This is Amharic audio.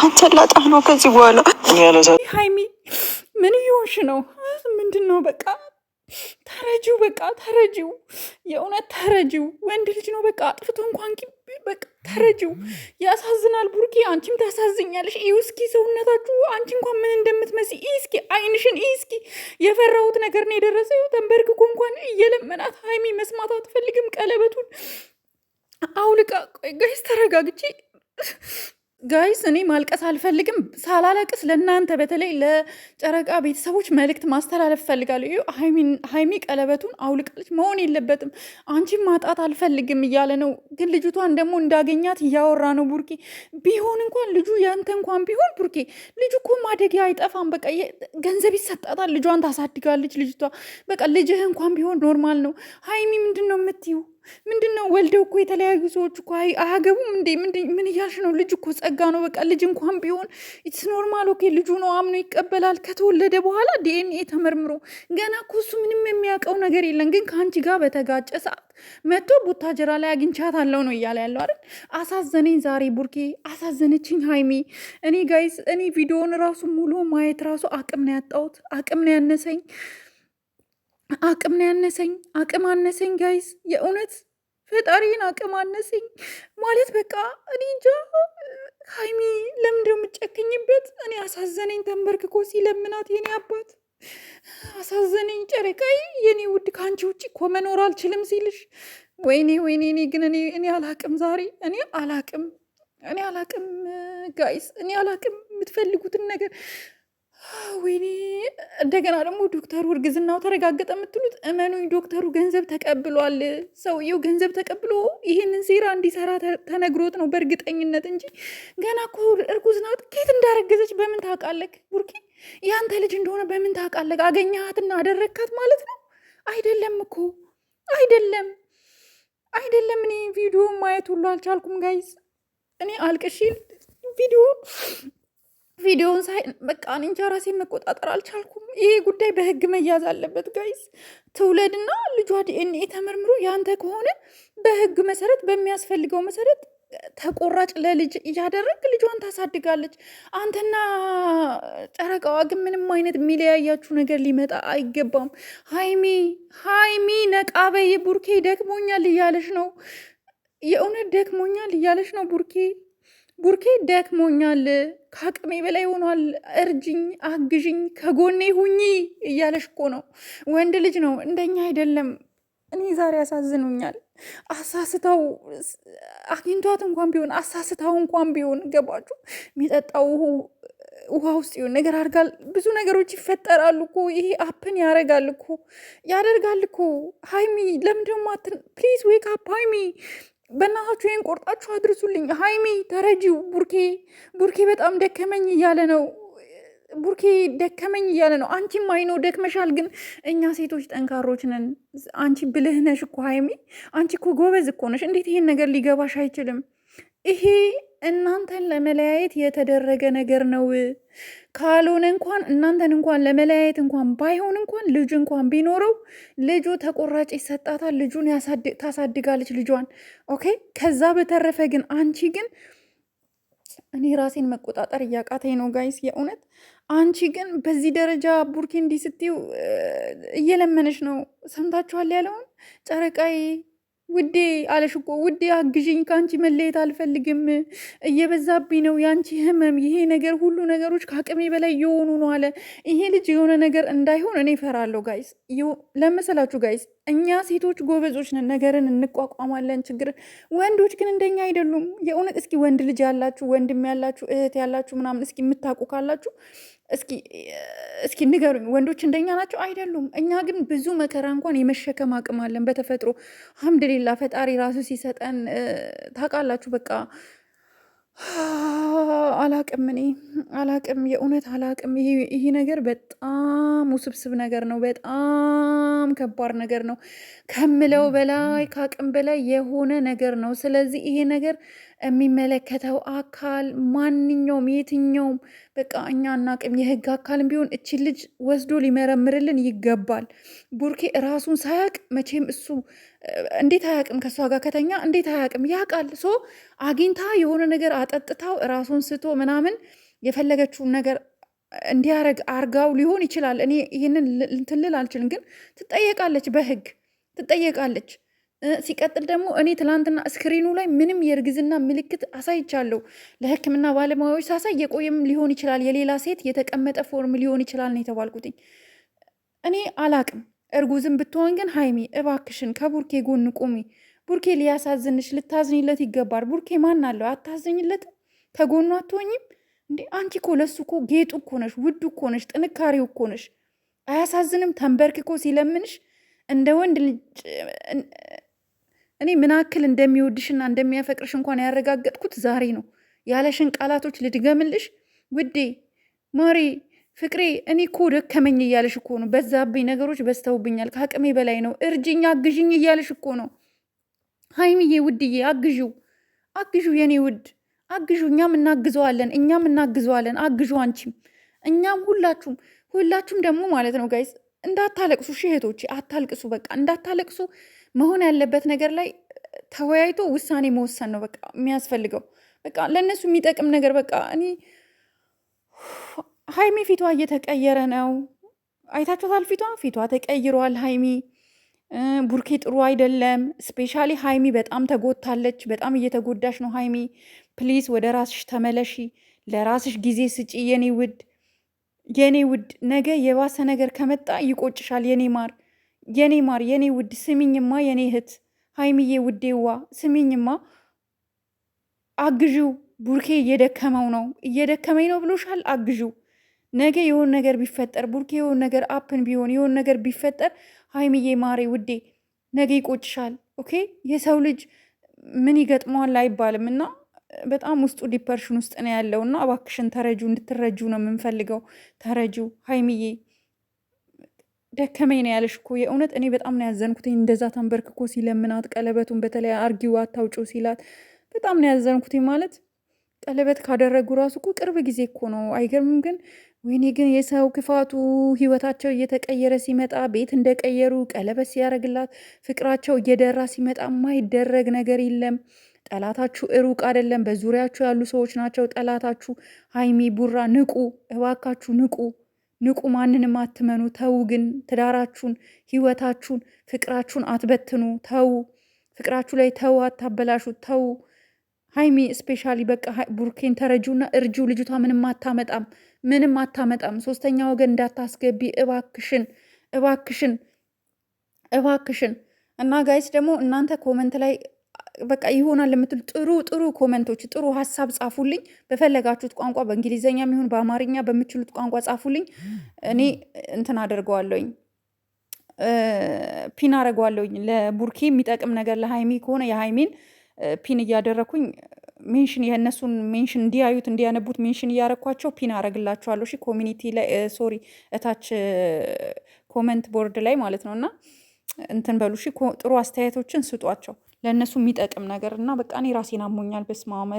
አንተን ላጣ ነው ከዚህ በኋላ። ሀይሚ ምን እየሆንሽ ነው? ምንድን ነው? በቃ ተረጂው፣ በቃ ተረጂው፣ የእውነት ተረጂው። ወንድ ልጅ ነው በቃ አጥፍቶ እንኳን በቃ ተረጂው። ያሳዝናል። ቡርኬ አንቺም ታሳዝኛለሽ። ይህ እስኪ ሰውነታችሁ አንቺ እንኳን ምን እንደምትመስይ ይህ እስኪ አይንሽን ይህ እስኪ። የፈራሁት ነገር ነው የደረሰው። ተንበርክኮ እንኳን እየለመናት ሀይሚ መስማት አትፈልግም። ቀለበቱን አውልቃ። ጋይስ ተረጋግቼ ጋይስ እኔ ማልቀስ አልፈልግም። ሳላለቅስ ለእናንተ በተለይ ለጨረቃ ቤተሰቦች መልእክት ማስተላለፍ ፈልጋለሁ። ሀይሚ ቀለበቱን አውልቃለች። መሆን የለበትም አንቺም ማጣት አልፈልግም እያለ ነው። ግን ልጅቷን ደግሞ እንዳገኛት እያወራ ነው ቡርኬ። ቢሆን እንኳን ልጁ ያንተ እንኳን ቢሆን ቡርኬ፣ ልጁ እኮ ማደጊያ አይጠፋም። በቃ ገንዘብ ይሰጣታል፣ ልጇን ታሳድጋለች ልጅቷ። በቃ ልጅህ እንኳን ቢሆን ኖርማል ነው። ሀይሚ ምንድን ነው የምትይው? ምንድን ነው? ወልደው እኮ የተለያዩ ሰዎች እኮ አያገቡም እንዴ? ምን እያልሽ ነው? ልጅ እኮ ጸጋ ነው። በቃ ልጅ እንኳን ቢሆን ኢትስ ኖርማል። ኦኬ ልጁ ነው አምኖ ይቀበላል። ከተወለደ በኋላ ዲኤንኤ ተመርምሮ ገና እኮ እሱ ምንም የሚያውቀው ነገር የለም። ግን ከአንቺ ጋር በተጋጨ ሰዓት መጥቶ ቡታጀራ ላይ አግኝቻታለሁ ነው እያለ ያለው አይደል? አሳዘነኝ ዛሬ ቡርኬ፣ አሳዘነችኝ ሀይሚ። እኔ ጋይስ ቪዲዮውን ራሱ ሙሉ ማየት ራሱ አቅም ነው ያጣሁት። አቅም ነው ያነሰኝ አቅም አነሰኝ ጋይስ፣ የእውነት ፈጣሪን አቅም አነሰኝ ማለት በቃ እኔ እንጃ። ሀይሚ ለምንድነው የምጨክኝበት? እኔ አሳዘነኝ። ተንበርክኮ ሲለምናት የኔ አባት አሳዘነኝ። ጨረቃዬ የኔ ውድ ከአንቺ ውጭ እኮ መኖር አልችልም ሲልሽ፣ ወይኔ እኔ ግን እኔ አላቅም ዛሬ እኔ አላቅም ጋይስ፣ እኔ አላቅም የምትፈልጉትን ነገር። ወይኔ እንደገና ደግሞ ዶክተሩ እርግዝናው ተረጋገጠ የምትሉት እመኑኝ፣ ዶክተሩ ገንዘብ ተቀብሏል። ሰውየው ገንዘብ ተቀብሎ ይህንን ሴራ እንዲሰራ ተነግሮት ነው በእርግጠኝነት እንጂ ገና እኮ እርጉዝ ናት። ከየት እንዳረገዘች በምን ታውቃለህ ቡርኬ? ያንተ ልጅ እንደሆነ በምን ታውቃለህ? አገኘሃትና አደረግካት ማለት ነው? አይደለም እኮ አይደለም። እኔ ቪዲዮ ማየት ሁሉ አልቻልኩም ጋይዝ። እኔ አልቅሺ ቪዲዮውን ሳይ በቃ እንጃ ራሴን መቆጣጠር አልቻልኩም። ይሄ ጉዳይ በህግ መያዝ አለበት ጋይስ። ትውለድና ልጇ ዲኤንኤ ተመርምሮ ያንተ ከሆነ በህግ መሰረት በሚያስፈልገው መሰረት ተቆራጭ ለልጅ እያደረግ ልጇን ታሳድጋለች። አንተና ጨረቃዋ ግን ምንም አይነት የሚለያያችሁ ነገር ሊመጣ አይገባም። ሀይሚ ነቃ በይ። ቡርኬ ደክሞኛል እያለሽ ነው። የእውነት ደክሞኛል እያለሽ ነው ቡርኬ ደክሞኛል፣ ከአቅሜ በላይ ሆኗል፣ እርጅኝ፣ አግዥኝ፣ ከጎኔ ሁኚ እያለሽ እኮ ነው። ወንድ ልጅ ነው፣ እንደኛ አይደለም። እኔ ዛሬ ያሳዝኑኛል። አሳስተው አግኝቷት እንኳን ቢሆን አሳስተው እንኳን ቢሆን ገባችሁ? የሚጠጣው ውሃ ውስጥ ይሆን ነገር አድርጋል። ብዙ ነገሮች ይፈጠራሉ እኮ። ይሄ አፕን ያደርጋል እኮ። ሀይሚ ለምንድን ነው ፕሊዝ ዌክ አፕ ሀይሚ፣ በእናታችሁ ይሄን ቆርጣችሁ አድርሱልኝ። ሀይሚ ተረጂው። ቡርኬ በጣም ደከመኝ እያለ ነው። አንቺም አይኖ ደክመሻል፣ ግን እኛ ሴቶች ጠንካሮች ነን። አንቺ ብልህ ነሽ እኮ ሀይሚ፣ አንቺ እኮ ጎበዝ እኮ ነሽ። እንዴት ይሄን ነገር ሊገባሽ አይችልም? ይሄ እናንተን ለመለያየት የተደረገ ነገር ነው። ካልሆነ እንኳን እናንተን እንኳን ለመለያየት እንኳን ባይሆን እንኳን ልጅ እንኳን ቢኖረው ልጁ ተቆራጭ ይሰጣታል። ልጁን ታሳድጋለች ልጇን። ኦኬ። ከዛ በተረፈ ግን አንቺ ግን እኔ ራሴን መቆጣጠር እያቃተኝ ነው ጋይስ፣ የእውነት አንቺ ግን በዚህ ደረጃ ቡርኬ እንዲህ ስትይው እየለመነች ነው። ሰምታችኋል ያለውን ጨረቃዬ ውዴ አለሽ እኮ። ውዴ አግዥኝ፣ ከአንቺ መለየት አልፈልግም፣ እየበዛብኝ ነው የአንቺ ህመም፣ ይሄ ነገር ሁሉ ነገሮች ከአቅሜ በላይ የሆኑ ነው አለ። ይሄ ልጅ የሆነ ነገር እንዳይሆን እኔ እፈራለሁ ጋይስ። ለመሰላችሁ ጋይስ፣ እኛ ሴቶች ጎበዞች ነን፣ ነገርን እንቋቋማለን፣ ችግር። ወንዶች ግን እንደኛ አይደሉም። የእውነት እስኪ ወንድ ልጅ ያላችሁ፣ ወንድም ያላችሁ፣ እህት ያላችሁ ምናምን እስኪ የምታውቁ ካላችሁ እስኪ ንገሩኝ። ወንዶች እንደኛ ናቸው? አይደሉም። እኛ ግን ብዙ መከራ እንኳን የመሸከም አቅም አለን በተፈጥሮ። አልሐምዱሊላ ፈጣሪ ራሱ ሲሰጠን ታውቃላችሁ። በቃ አላቅም፣ የእውነት አላቅም። ይሄ ነገር በጣም ውስብስብ ነገር ነው። በጣም ከባድ ነገር ነው። ከምለው በላይ ከአቅም በላይ የሆነ ነገር ነው። ስለዚህ ይሄ ነገር የሚመለከተው አካል ማንኛውም የትኛውም በቃ እኛ አናቅም። የህግ አካልም ቢሆን እቺ ልጅ ወስዶ ሊመረምርልን ይገባል። ቡርኬ ራሱን ሳያቅ መቼም እሱ እንዴት አያውቅም? ከእሷ ጋር ከተኛ እንዴት አያውቅም? ያውቃል። ሶ አግኝታ የሆነ ነገር አጠጥታው ራሱን ስቶ ምናምን የፈለገችውን ነገር እንዲያረግ አርጋው ሊሆን ይችላል። እኔ ይህንን እንትን ልል አልችልም፣ ግን ትጠየቃለች፣ በህግ ትጠየቃለች። ሲቀጥል ደግሞ እኔ ትላንትና ስክሪኑ ላይ ምንም የእርግዝና ምልክት አሳይቻለሁ። ለሕክምና ባለሙያዎች ሳሳይ የቆየም ሊሆን ይችላል፣ የሌላ ሴት የተቀመጠ ፎርም ሊሆን ይችላል ነው የተባልኩትኝ። እኔ አላቅም። እርጉዝም ብትሆን ግን ሀይሚ እባክሽን ከቡርኬ ጎን ቁሚ። ቡርኬ ሊያሳዝንሽ፣ ልታዝኝለት ይገባል። ቡርኬ ማን አለው? አታዝኝለት? ከጎኑ አትሆኝም እንዴ? አንቺ እኮ ለሱ እኮ ጌጡ እኮ ነሽ፣ ውዱ እኮ ነሽ፣ ጥንካሬው እኮ ነሽ። አያሳዝንም? ተንበርክኮ ሲለምንሽ እንደ ወንድ ልጅ እኔ ምን ያክል እንደሚወድሽና እንደሚያፈቅርሽ እንኳን ያረጋገጥኩት ዛሬ ነው። ያለሽን ቃላቶች ልድገምልሽ ውዴ፣ ማሬ፣ ፍቅሬ። እኔ እኮ ደከመኝ እያለሽ እኮ ነው። በዛብኝ፣ ነገሮች በዝተውብኛል፣ ከአቅሜ በላይ ነው፣ እርጅኝ፣ አግዥኝ እያለሽ እኮ ነው። ሀይሚዬ ውድዬ፣ አግዡ፣ የኔ ውድ አግዡ። እኛም እናግዘዋለን፣ አግዡ። አንቺም እኛም ሁላችሁም ደግሞ ማለት ነው ጋይስ፣ እንዳታለቅሱ። እህቶቼ አታልቅሱ፣ በቃ እንዳታለቅሱ። መሆን ያለበት ነገር ላይ ተወያይቶ ውሳኔ መወሰን ነው በቃ የሚያስፈልገው። በቃ ለእነሱ የሚጠቅም ነገር በቃ እኔ ሀይሚ ፊቷ እየተቀየረ ነው። አይታችኋታል? ፊቷ ተቀይሯል። ሀይሚ ቡርኬ ጥሩ አይደለም። ስፔሻሊ ሀይሚ በጣም ተጎድታለች። በጣም እየተጎዳሽ ነው ሀይሚ። ፕሊዝ ወደ ራስሽ ተመለሺ። ለራስሽ ጊዜ ስጪ የኔ ውድ። ነገ የባሰ ነገር ከመጣ ይቆጭሻል የኔ ማር የኔ ውድ። ስሚኝማ የኔ እህት ሀይሚዬ ውዴዋ፣ ስሚኝማ፣ አግዢው። ቡርኬ እየደከመኝ ነው ብሎሻል፣ አግዢው። ነገ የሆን ነገር ቢፈጠር ቡርኬ የሆን ነገር አፕን ቢሆን የሆን ነገር ቢፈጠር ሀይሚዬ ማሬ ውዴ ነገ ይቆጭሻል። ኦኬ የሰው ልጅ ምን ይገጥመዋል አይባልም እና በጣም ውስጡ ዲፐርሽን ውስጥ ነው ያለው እና እባክሽን ተረጁ፣ እንድትረጁ ነው የምንፈልገው። ተረጁ ሀይሚዬ። ደከመኝ ነው ያለሽ እኮ የእውነት እኔ በጣም ነው ያዘንኩት። እንደዛ ተንበርክኮ ሲለምናት ቀለበቱን በተለይ አርጊው አታውጪው ሲላት በጣም ነው ያዘንኩት። ማለት ቀለበት ካደረጉ ራሱ እኮ ቅርብ ጊዜ እኮ ነው። አይገርምም? ግን ወይኔ ግን የሰው ክፋቱ ህይወታቸው እየተቀየረ ሲመጣ ቤት እንደቀየሩ ቀለበት ሲያደርግላት ፍቅራቸው እየደራ ሲመጣ የማይደረግ ነገር የለም። ጠላታችሁ ሩቅ አይደለም፣ በዙሪያችሁ ያሉ ሰዎች ናቸው ጠላታችሁ። ሀይሚ ቡራ ንቁ፣ እባካችሁ ንቁ፣ ማንንም አትመኑ። ተው ግን ትዳራችሁን፣ ህይወታችሁን፣ ፍቅራችሁን አትበትኑ። ተው ፍቅራችሁ ላይ ተው፣ አታበላሹ። ተው ሀይሚ ስፔሻሊ በቃ ቡርኬን ተረጁና እርጁ። ልጅቷ ምንም አታመጣም። ሶስተኛ ወገን እንዳታስገቢ እባክሽን። እና ጋይስ ደግሞ እናንተ ኮመንት ላይ በቃ ይሆናል የምትሉ ጥሩ ኮመንቶች፣ ጥሩ ሀሳብ ጻፉልኝ። በፈለጋችሁት ቋንቋ በእንግሊዝኛ የሚሆን በአማርኛ በምችሉት ቋንቋ ጻፉልኝ። እኔ እንትን አደርገዋለሁኝ፣ ፒን አደርገዋለሁኝ። ለቡርኬ የሚጠቅም ነገር ለሀይሚ ከሆነ የሀይሚን ፒን እያደረኩኝ ሜንሽን የእነሱን ሜንሽን እንዲያዩት እንዲያነቡት ሜንሽን እያረኳቸው ፒን አረግላቸዋለሁ። እሺ ኮሚኒቲ ላይ ሶሪ እታች ኮመንት ቦርድ ላይ ማለት ነው። እና እንትን በሉ እሺ፣ ጥሩ አስተያየቶችን ስጧቸው ለእነሱ የሚጠቅም ነገር እና በቃ እኔ ራሴን አሞኛል። በስመ አብ